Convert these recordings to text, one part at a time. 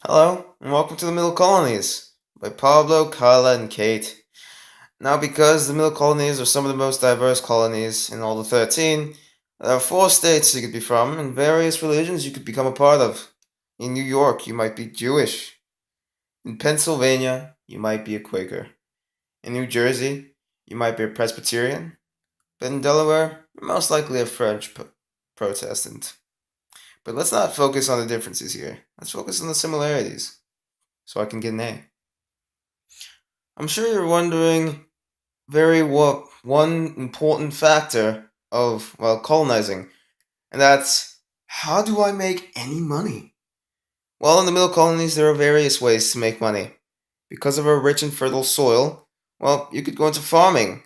Hello, and welcome to the Middle Colonies by Pablo, Carla, and Kate. Now, because the Middle Colonies are some of the most diverse colonies in all the 13, there are four states you could be from and various religions you could become a part of. In New York, you might be Jewish. In Pennsylvania, you might be a Quaker. In New Jersey, you might be a Presbyterian. But in Delaware, you're most likely a French Protestant. But let's not focus on the differences here. Let's focus on the similarities, so I can get an A. I'm sure you're wondering what one important factor of colonizing, and that's how do I make any money? Well, in the middle colonies there are various ways to make money. Because of our rich and fertile soil, well, you could go into farming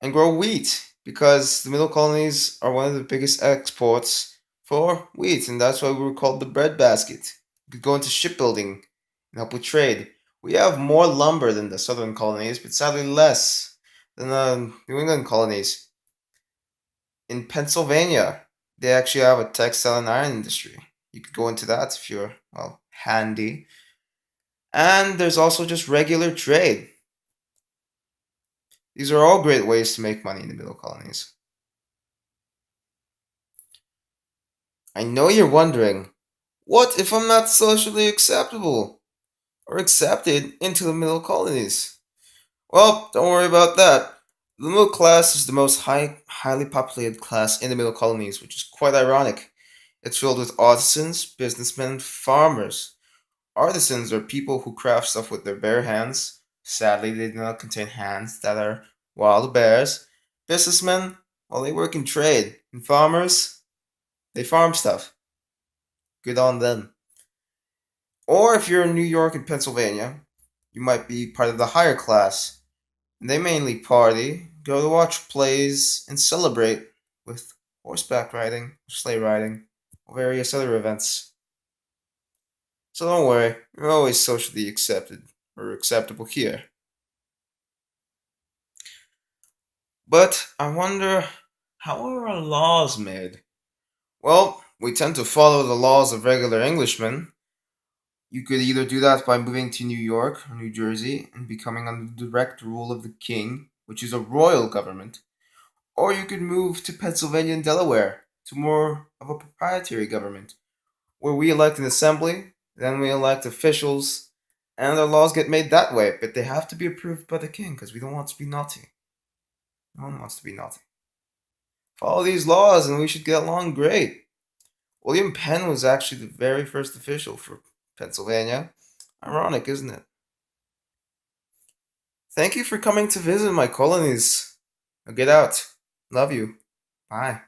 and grow wheat because the middle colonies are one of the biggest exports for wheat, and that's why we were called the breadbasket. You could go into shipbuilding and help with trade. We have more lumber than the southern colonies, but sadly less than the New England colonies. In Pennsylvania, they actually have a textile and iron industry. You could go into that if you're, well, handy. And there's also just regular trade. These are all great ways to make money in the middle colonies. I know you're wondering, what if I'm not socially acceptable or accepted into the middle colonies? Well, don't worry about that. The middle class is the most highly populated class in the middle colonies, which is quite ironic. It's filled with artisans, businessmen, and farmers. Artisans are people who craft stuff with their bare hands. Sadly, they do not contain hands that are wild bears. Businessmen, well, they work in trade. And farmers, they farm stuff. Good on them. Or if you're in New York and Pennsylvania, you might be part of the higher class. And they mainly party, go to watch plays, and celebrate with horseback riding, sleigh riding, or various other events. So don't worry, you're always socially accepted or acceptable here. But I wonder, how are our laws made? Well, we tend to follow the laws of regular Englishmen. You could either do that by moving to New York or New Jersey and becoming under the direct rule of the king, which is a royal government, or you could move to Pennsylvania and Delaware to more of a proprietary government, where we elect an assembly, then we elect officials, and our laws get made that way, but they have to be approved by the king because we don't want to be naughty. No one wants to be naughty. Follow these laws and we should get along great. William Penn was actually the very first official for Pennsylvania. Ironic, isn't it? Thank you for coming to visit my colonies. Now get out. Love you. Bye.